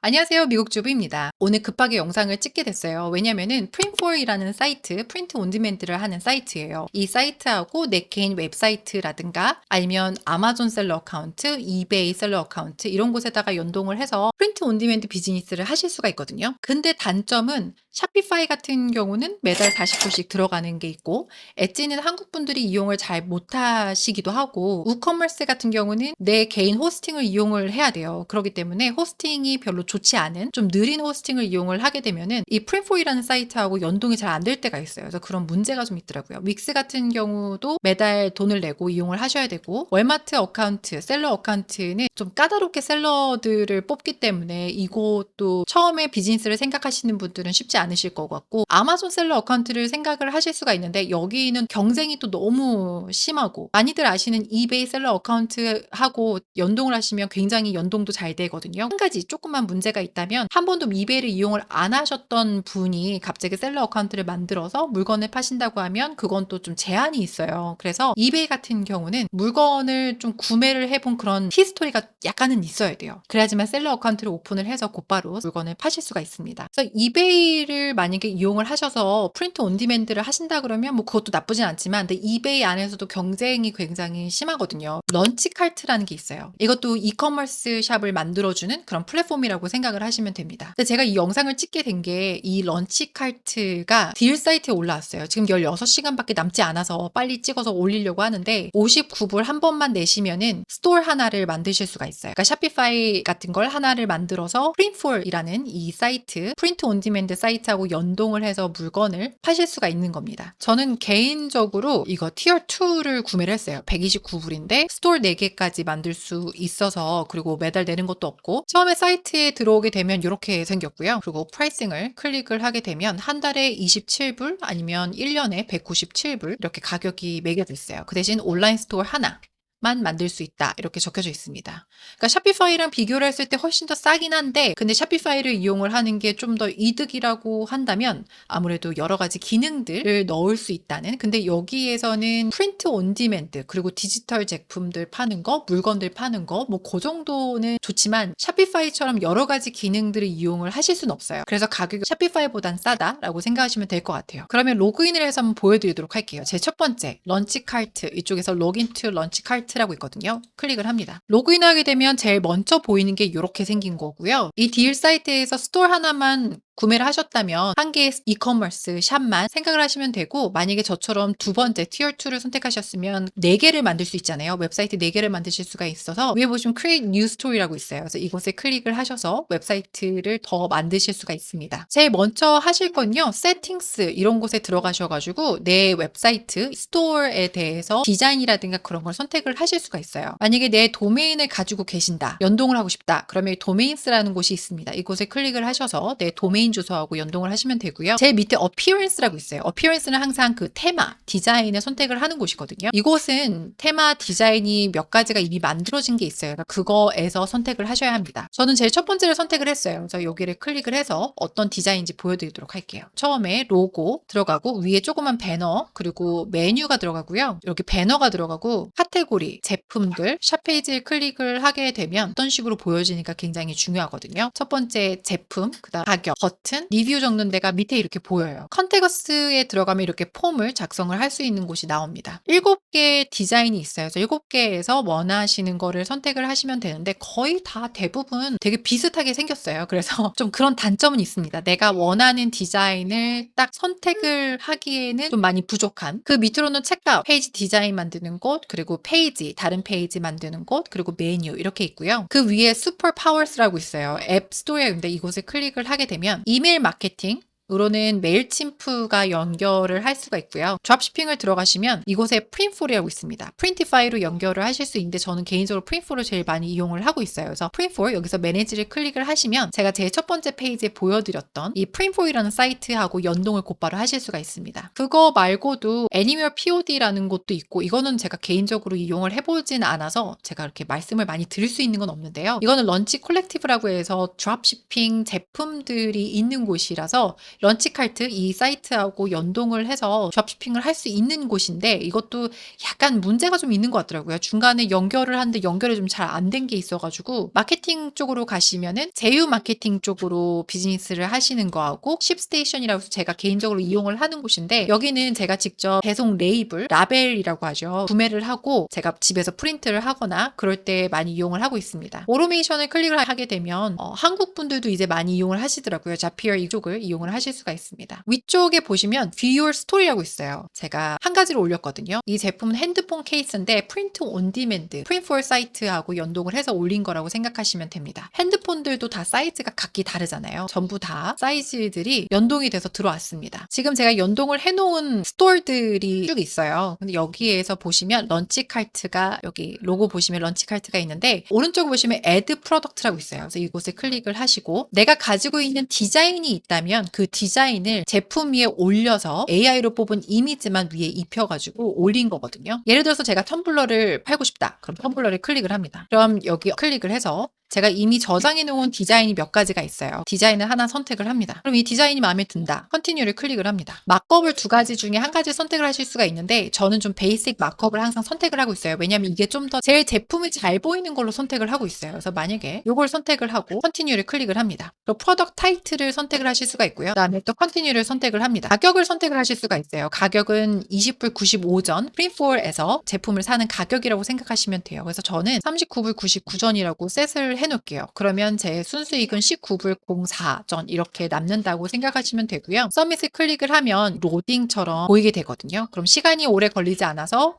안녕하세요. 미국 주부입니다. 오늘 급하게 영상을 찍게 됐어요. 왜냐면은 프린폴이라는 사이트, 프린트 온 디맨드를 하는 사이트예요. 이 사이트하고 내 개인 웹사이트라든가 아니면 아마존 셀러 어카운트, 이베이 셀러 어카운트 이런 곳에다가 연동을 해서 프린트 온 디맨드 비즈니스를 하실 수가 있거든요. 근데 단점은 샤피파이 같은 경우는 매달 40불씩 들어가는 게 있고 엣지는 한국 분들이 이용을 잘 못하시기도 하고 우커머스 같은 경우는 내 개인 호스팅을 이용을 해야 돼요. 그렇기 때문에 호스팅이 별로 좋지 않은 좀 느린 호스팅을 이용을 하게 되면은 이 프린포이라는 사이트하고 연동이 잘 안 될 때가 있어요. 그래서 그런 문제가 좀 있더라고요. 윅스 같은 경우도 매달 돈을 내고 이용을 하셔야 되고 월마트 어카운트, 셀러 어카운트는 좀 까다롭게 셀러들을 뽑기 때문에 이것도 처음에 비즈니스를 생각하시는 분들은 쉽지 않으실 것 같고 아마존 셀러 어카운트를 생각을 하실 수가 있는데 여기는 경쟁이 또 너무 심하고 많이들 아시는 이베이 셀러 어카운트하고 연동을 하시면 굉장히 연동도 잘 되거든요. 한 가지 조금만 문제가 있다면 한 번도 이베이를 이용을 안 하셨던 분이 갑자기 셀러 어카운트를 만들어서 물건을 파신다고 하면 그건 또 좀 제한이 있어요. 그래서 이베이 같은 경우는 물건을 좀 구매를 해본 그런 히스토리가 약간은 있어야 돼요. 그래야지만 셀러 어카운트를 오픈을 해서 곧바로 물건을 파실 수가 있습니다. 그래서 이베이를 만약에 이용을 하셔서 프린트 온 디맨드를 하신다 그러면 뭐 그것도 나쁘진 않지만 근데 이베이 안에서도 경쟁이 굉장히 심하거든요. 런치카트라는 게 있어요. 이것도 이커머스 샵을 만들어주는 그런 플랫폼이라고 생각을 하시면 됩니다. 근데 제가 이 영상을 찍게 된 게 이 런치카트가 딜 사이트에 올라왔어요. 지금 16시간밖에 남지 않아서 빨리 찍어서 올리려고 하는데 59불 한 번만 내시면은 스토어 하나를 만드실 수가 있어요. 그러니까 샤피파이 같은 걸 하나를 만들어서 프린폴이라는 이 사이트, 프린트 온 디맨드 사이트하고 연동을 해서 물건을 파실 수가 있는 겁니다. 저는 개인적으로 이거 티어 2를 구매를 했어요. 129불인데 스토어 4개까지 만들 수 있어서 그리고 매달 내는 것도 없고 처음에 사이트에 들어오게 되면 이렇게 생겼고요. 그리고 프라이싱을 클릭을 하게 되면 한 달에 27불 아니면 1년에 197불 이렇게 가격이 매겨져 있어요. 그 대신 온라인 스토어 하나 만 만들 수 있다 이렇게 적혀져 있습니다. 그러니까 샤피파이랑 비교를 했을 때 훨씬 더 싸긴 한데 근데 샤피파이를 이용을 하는 게 좀 더 이득이라고 한다면 아무래도 여러 가지 기능들을 넣을 수 있다는 근데 여기에서는 프린트 온 디맨드 그리고 디지털 제품들 파는 거 물건들 파는 거 뭐 그 정도는 좋지만 샤피파이처럼 여러 가지 기능들을 이용을 하실 수는 없어요. 그래서 가격이 샤피파이보단 싸다라고 생각하시면 될 것 같아요. 그러면 로그인을 해서 한번 보여드리도록 할게요. 제 첫 번째 런치카트 이쪽에서 로그인 투 런치카트 라고 있거든요. 클릭을 합니다. 로그인하게 되면 제일 먼저 보이는 게 이렇게 생긴 거고요. 이 딜 사이트에서 스토어 하나만 구매를 하셨다면 한 개의 이커머스 샵만 생각을 하시면 되고 만약에 저처럼 두 번째 티어 2를 선택하셨으면 4개를 만들 수 있잖아요. 웹사이트 4개를 만드실 수가 있어서 위에 보시면 Create New Story라고 있어요. 그래서 이곳에 클릭을 하셔서 웹사이트를 더 만드실 수가 있습니다. 제일 먼저 하실 건요. 세팅스 이런 곳에 들어가셔가지고 내 웹사이트 스토어에 대해서 디자인이라든가 그런 걸 선택을 하실 수가 있어요. 만약에 내 도메인을 가지고 계신다. 연동을 하고 싶다. 그러면 도메인스라는 곳이 있습니다. 이곳에 클릭을 하셔서 내 도메인 주소하고 연동을 하시면 되고요. 제일 밑에 appearance라고 있어요. appearance는 항상 그 테마, 디자인을 선택을 하는 곳이거든요. 이곳은 테마 디자인이 몇 가지가 이미 만들어진 게 있어요. 그러니까 그거에서 선택을 하셔야 합니다. 저는 제일 첫 번째를 선택을 했어요. 그래서 여기를 클릭을 해서 어떤 디자인인지 보여드리도록 할게요. 처음에 로고 들어가고 위에 조그만 배너 그리고 메뉴가 들어가고요. 이렇게 배너가 들어가고 카테고리, 제품들, 샵 페이지를 클릭을 하게 되면 어떤 식으로 보여지니까 굉장히 중요하거든요. 첫 번째 제품, 그다음 가격, 버튼, 리뷰 적는 데가 밑에 이렇게 보여요. 컨테거스에 들어가면 이렇게 폼을 작성을 할 수 있는 곳이 나옵니다. 7개 디자인이 있어요. 그래서 7개에서 원하시는 거를 선택을 하시면 되는데 거의 다 대부분 되게 비슷하게 생겼어요. 그래서 좀 그런 단점은 있습니다. 내가 원하는 디자인을 딱 선택을 하기에는 좀 많이 부족한 그 밑으로는 체크아웃, 페이지 디자인 만드는 곳, 그리고 페이지, 다른 페이지 만드는 곳, 그리고 메뉴 이렇게 있고요. 그 위에 슈퍼 파워스라고 있어요. 앱 스토어에 있는데 이곳에 클릭을 하게 되면 이메일 마케팅 으로는 메일침프가 연결을 할 수가 있고요. 드롭시핑을 들어가시면 이곳에 프린폴이라고 있습니다. 프린티파이로 연결을 하실 수 있는데 저는 개인적으로 프린폴을 제일 많이 이용을 하고 있어요. 그래서 프린폴 여기서 매니지를 클릭을 하시면 제가 제 첫 번째 페이지에 보여드렸던 이 프린폴이라는 사이트하고 연동을 곧바로 하실 수가 있습니다. 그거 말고도 애니멀 POD라는 곳도 있고 이거는 제가 개인적으로 이용을 해보진 않아서 제가 이렇게 말씀을 많이 드릴 수 있는 건 없는데요. 이거는 런치 콜렉티브라고 해서 드롭시핑 제품들이 있는 곳이라서 런치카트 이 사이트하고 연동을 해서 드롭시핑을 할 수 있는 곳인데 이것도 약간 문제가 좀 있는 것 같더라고요. 중간에 연결을 하는데 연결이 좀 잘 안 된 게 있어 가지고 마케팅 쪽으로 가시면은 제휴 마케팅 쪽으로 비즈니스를 하시는 거하고 쉽스테이션이라고 해서 제가 개인적으로 이용을 하는 곳인데 여기는 제가 직접 배송 레이블, 라벨이라고 하죠. 구매를 하고 제가 집에서 프린트를 하거나 그럴 때 많이 이용을 하고 있습니다. 오토메이션을 클릭을 하게 되면 한국 분들도 이제 많이 이용을 하시더라고요. 자피어 이쪽을 이용을 하실 수가 있습니다. 위쪽에 보시면 View Your Story라고 있어요. 제가 한 가지를 올렸거든요. 이 제품은 핸드폰 케이스인데 프린트 온 디맨드, 프린트4 사이트하고 연동을 해서 올린 거라고 생각하시면 됩니다. 핸드폰들도 다 사이즈가 각기 다르잖아요. 전부 다 사이즈들이 연동이 돼서 들어왔습니다. 지금 제가 연동을 해놓은 스토어들이 쭉 있어요. 근데 여기에서 보시면 런치카트가 여기 로고 보시면 런치카트가 있는데 오른쪽 보시면 Add Product라고 있어요. 그래서 이곳에 클릭을 하시고 내가 가지고 있는 디자인이 있다면 그 디자인을 제품 위에 올려서 AI로 뽑은 이미지만 위에 입혀가지고 올린 거거든요. 예를 들어서 제가 텀블러를 팔고 싶다. 그럼 텀블러를 클릭을 합니다. 그럼 여기 클릭을 해서 제가 이미 저장해 놓은 디자인이 몇 가지가 있어요. 디자인을 하나 선택을 합니다. 그럼 이 디자인이 마음에 든다. 컨티뉴를 클릭을 합니다. 마크업을 두 가지 중에 한 가지 선택을 하실 수가 있는데 저는 좀 베이직 마크업을 항상 선택을 하고 있어요. 왜냐면 이게 좀 더 제일 제품이 잘 보이는 걸로 선택을 하고 있어요. 그래서 만약에 이걸 선택을 하고 컨티뉴를 클릭을 합니다. 그리고 프로덕트 타이틀을 선택을 하실 수가 있고요. 그다음에 또 컨티뉴를 선택을 합니다. 가격을 선택을 하실 수가 있어요. 가격은 20불 95전 프린트4에서 제품을 사는 가격이라고 생각하시면 돼요. 그래서 저는 39불 99전이라고 셋을 해놓을게요. 그러면 제 순수익은 19불 04전 이렇게 남는다고 생각하시면 되고요. 서밋을 클릭을 하면 로딩처럼 보이게 되거든요. 그럼 시간이 오래 걸리지 않아서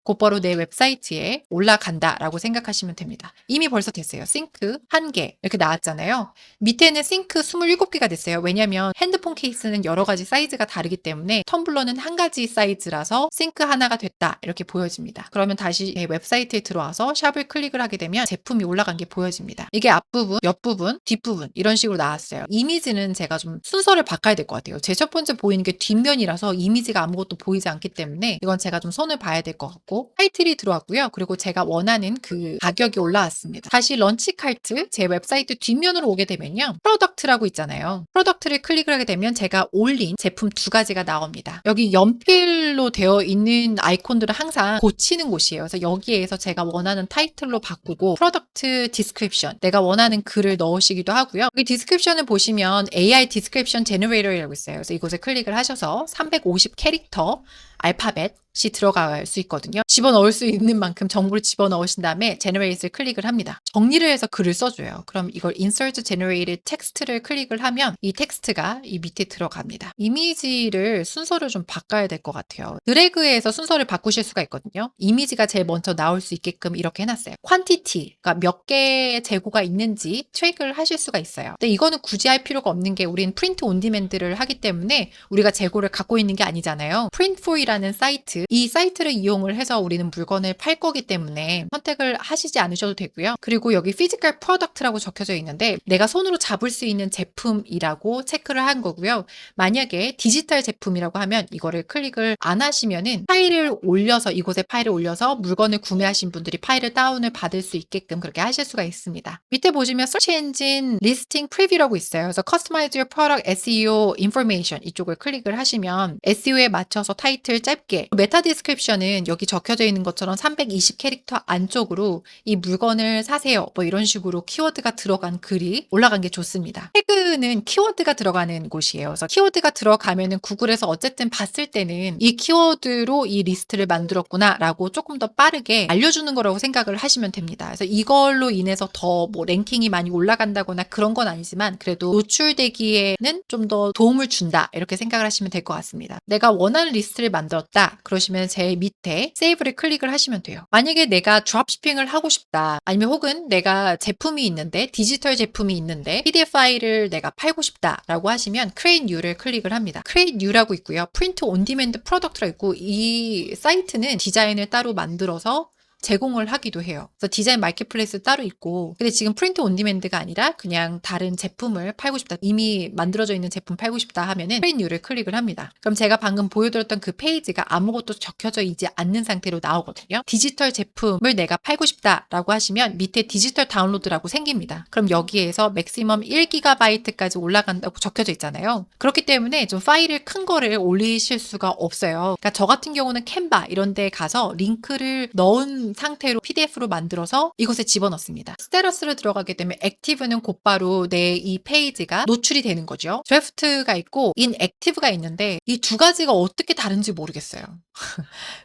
곧바로 내 웹사이트에 올라간다라고 생각하시면 됩니다. 이미 벌써 됐어요. 싱크 1개 이렇게 나왔잖아요. 밑에는 싱크 27개가 됐어요. 왜냐하면 핸드폰 케이스는 여러 가지 사이즈가 다르기 때문에 텀블러는 한 가지 사이즈라서 싱크 하나가 됐다 이렇게 보여집니다. 그러면 다시 웹사이트에 들어와서 샵을 클릭을 하게 되면 제품이 올라간 게 보여집니다. 이게 앞부분, 옆부분, 뒷부분 이런 식으로 나왔어요. 이미지는 제가 좀 순서를 바꿔야 될 것 같아요. 제 첫 번째 보이는 게 뒷면이라서 이미지가 아무것도 보이지 않기 때문에 이건 제가 좀 손을 봐야 될 것 같고 타이틀이 들어왔고요. 그리고 제가 원하는 그 가격이 올라왔습니다. 다시 런치카트 제 웹사이트 뒷면으로 오게 되면요. 프로덕트라고 있잖아요. 프로덕트를 클릭을 하게 되면 제가 올린 제품 두 가지가 나옵니다. 여기 연필로 되어 있는 아이콘들은 항상 고치는 곳이에요. 그래서 여기에서 제가 원하는 타이틀로 바꾸고 프로덕트 디스크립션 내가 원하는 글을 넣으시기도 하고요. 여기 디스크립션을 보시면 AI 디스크립션 제너레이터라고 있어요. 그래서 이곳에 클릭을 하셔서 350 캐릭터 알파벳이 들어갈 수 있거든요. 집어넣을 수 있는 만큼 정보를 집어넣으신 다음에 Generate를 클릭을 합니다. 정리를 해서 글을 써줘요. 그럼 이걸 Insert Generated Text를 클릭을 하면 이 텍스트가 이 밑에 들어갑니다. 이미지를 순서를 좀 바꿔야 될 것 같아요. 드래그해서 순서를 바꾸실 수가 있거든요. 이미지가 제일 먼저 나올 수 있게끔 이렇게 해놨어요. Quantity, 그러니까 몇 개의 재고가 있는지 트랙을 하실 수가 있어요. 근데 이거는 굳이 할 필요가 없는 게 우리는 프린트 온 디맨드를 하기 때문에 우리가 재고를 갖고 있는 게 아니잖아요. Print4라는 사이트, 이 사이트를 이용을 해서 우리는 물건을 팔 거기 때문에 선택을 하시지 않으셔도 되고요. 그리고 여기 피지컬 프로덕트라고 적혀져 있는데 내가 손으로 잡을 수 있는 제품이라고 체크를 한 거고요. 만약에 디지털 제품이라고 하면 이거를 클릭을 안 하시면은 파일을 올려서 이곳에 파일을 올려서 물건을 구매하신 분들이 파일을 다운을 받을 수 있게끔 그렇게 하실 수가 있습니다. 밑에 보시면 Search Engine Listing Preview라고 있어요. 그래서 Customize Your Product SEO Information 이쪽을 클릭을 하시면 SEO에 맞춰서 타이틀 짧게 메타 디스크립션은 여기 적혀져 있는 것처럼 320 캐릭터 안쪽으로 이 물건을 사세요 뭐 이런 식으로 키워드가 들어간 글이 올라간 게 좋습니다. 태그는 키워드가 들어가는 곳이에요. 그래서 키워드가 들어가면은 구글에서 어쨌든 봤을 때는 이 키워드로 이 리스트를 만들었구나 라고 조금 더 빠르게 알려주는 거라고 생각을 하시면 됩니다. 그래서 이걸로 인해서 더 뭐 랭킹이 많이 올라간다거나 그런 건 아니지만 그래도 노출되기에는 좀 더 도움을 준다 이렇게 생각을 하시면 될 것 같습니다. 내가 원하는 리스트를 만들었다 그러시면 제 밑에 세이브를 클릭을 하시면 돼요. 만약에 내가 드롭시핑을 하고 싶다 아니면 혹은 내가 제품이 있는데 디지털 제품이 있는데 PDF 파일을 내가 팔고 싶다 라고 하시면 Create New를 클릭을 합니다. Create New라고 있고요. Print on Demand Product라고 있고 이 사이트는 디자인을 따로 만들어서 제공을 하기도 해요. 그래서 디자인 마켓플레이스 따로 있고, 근데 지금 프린트 온 디맨드가 아니라 그냥 다른 제품을 팔고 싶다, 이미 만들어져 있는 제품 팔고 싶다 하면은 트레이드 뉴를 클릭을 합니다. 그럼 제가 방금 보여드렸던 그 페이지가 아무것도 적혀져 있지 않는 상태로 나오거든요. 디지털 제품을 내가 팔고 싶다라고 하시면 밑에 디지털 다운로드라고 생깁니다. 그럼 여기에서 맥시멈 1GB까지 올라간다고 적혀져 있잖아요. 그렇기 때문에 좀 파일을 큰 거를 올리실 수가 없어요. 그러니까 저 같은 경우는 캔바 이런 데 가서 링크를 넣은 상태로 PDF로 만들어서 이곳에 집어넣습니다. 스테러스를 들어가게 되면 액티브는 곧바로 내 이 페이지가 노출이 되는 거죠. 드래프트가 있고 인액티브가 있는데 이 두 가지가 어떻게 다른지 모르겠어요.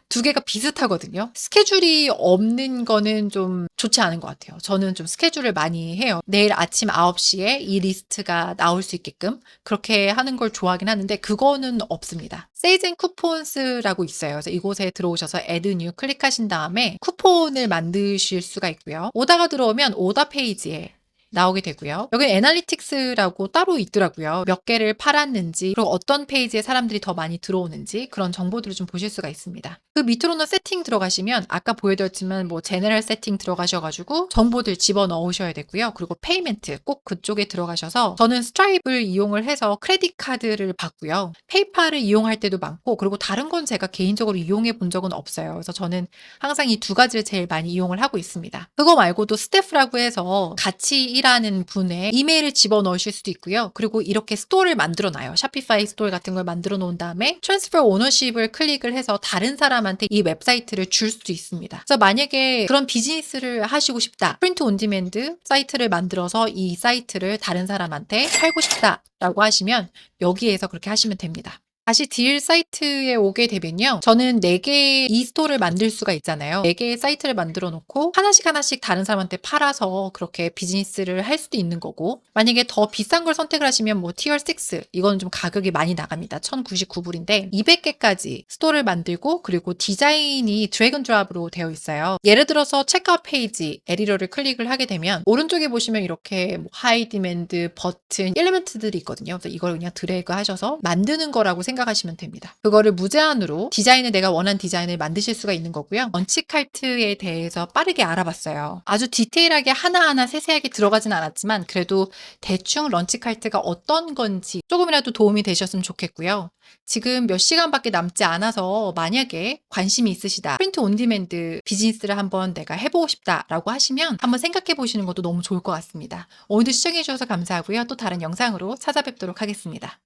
두 개가 비슷하거든요. 스케줄이 없는 거는 좀 좋지 않은 것 같아요. 저는 좀 스케줄을 많이 해요. 내일 아침 9시에 이 리스트가 나올 수 있게끔 그렇게 하는 걸 좋아하긴 하는데 그거는 없습니다. 세이즈 앤 쿠폰스라고 있어요. 그래서 이곳에 들어오셔서 Add New 클릭하신 다음에 쿠폰을 만드실 수가 있고요. 오다가 들어오면 오다 페이지에 나오게 되고요. 여기 애널리틱스라고 따로 있더라고요. 몇 개를 팔았는지, 그리고 어떤 페이지에 사람들이 더 많이 들어오는지 그런 정보들을 좀 보실 수가 있습니다. 그 밑으로는 세팅 들어가시면 아까 보여드렸지만 뭐 제너럴 세팅 들어가셔가지고 정보들 집어넣으셔야 되고요. 그리고 페이멘트 꼭 그쪽에 들어가셔서 저는 스트라이프를 이용을 해서 크레딧 카드를 받고요. 페이팔을 이용할 때도 많고, 그리고 다른 건 제가 개인적으로 이용해 본 적은 없어요. 그래서 저는 항상 이 두 가지를 제일 많이 이용을 하고 있습니다. 그거 말고도 스태프라고 해서 같이 일하는 분의 이메일을 집어넣으실 수도 있고요. 그리고 이렇게 스토어를 만들어 놔요. 샤피파이 스토어 같은 걸 만들어 놓은 다음에 트랜스퍼 오너십을 클릭을 해서 다른 사람한테 이 웹사이트를 줄 수도 있습니다. 그래서 만약에 그런 비즈니스를 하시고 싶다, 프린트 온 디맨드 사이트를 만들어서 이 사이트를 다른 사람한테 팔고 싶다라고 하시면 여기에서 그렇게 하시면 됩니다. 다시 딜 사이트에 오게 되면요. 저는 4개의 이 스토어를 만들 수가 있잖아요. 4개의 사이트를 만들어 놓고 하나씩 다른 사람한테 팔아서 그렇게 비즈니스를 할 수도 있는 거고, 만약에 더 비싼 걸 선택을 하시면 뭐 티어 6, 이건 좀 가격이 많이 나갑니다. 1099불인데 200개까지 스토어를 만들고, 그리고 디자인이 드래그 앤 드롭으로 되어 있어요. 예를 들어서 체크아웃 페이지 에리러를 클릭을 하게 되면 오른쪽에 보시면 이렇게 뭐 하이 디맨드, 버튼, 엘리멘트들이 있거든요. 그래서 이걸 그냥 드래그 하셔서 만드는 거라고 생각하시면 됩니다. 그거를 무제한으로 디자인을 내가 원하는 디자인을 만드실 수가 있는 거고요. 런치카트에 대해서 빠르게 알아봤어요. 아주 디테일하게 하나하나 세세하게 들어가진 않았지만 그래도 대충 런치카트가 어떤 건지 조금이라도 도움이 되셨으면 좋겠고요. 지금 몇 시간밖에 남지 않아서 만약에 관심이 있으시다, 프린트 온 디맨드 비즈니스를 한번 내가 해보고 싶다라고 하시면 한번 생각해 보시는 것도 너무 좋을 것 같습니다. 오늘도 시청해 주셔서 감사하고요. 또 다른 영상으로 찾아뵙도록 하겠습니다.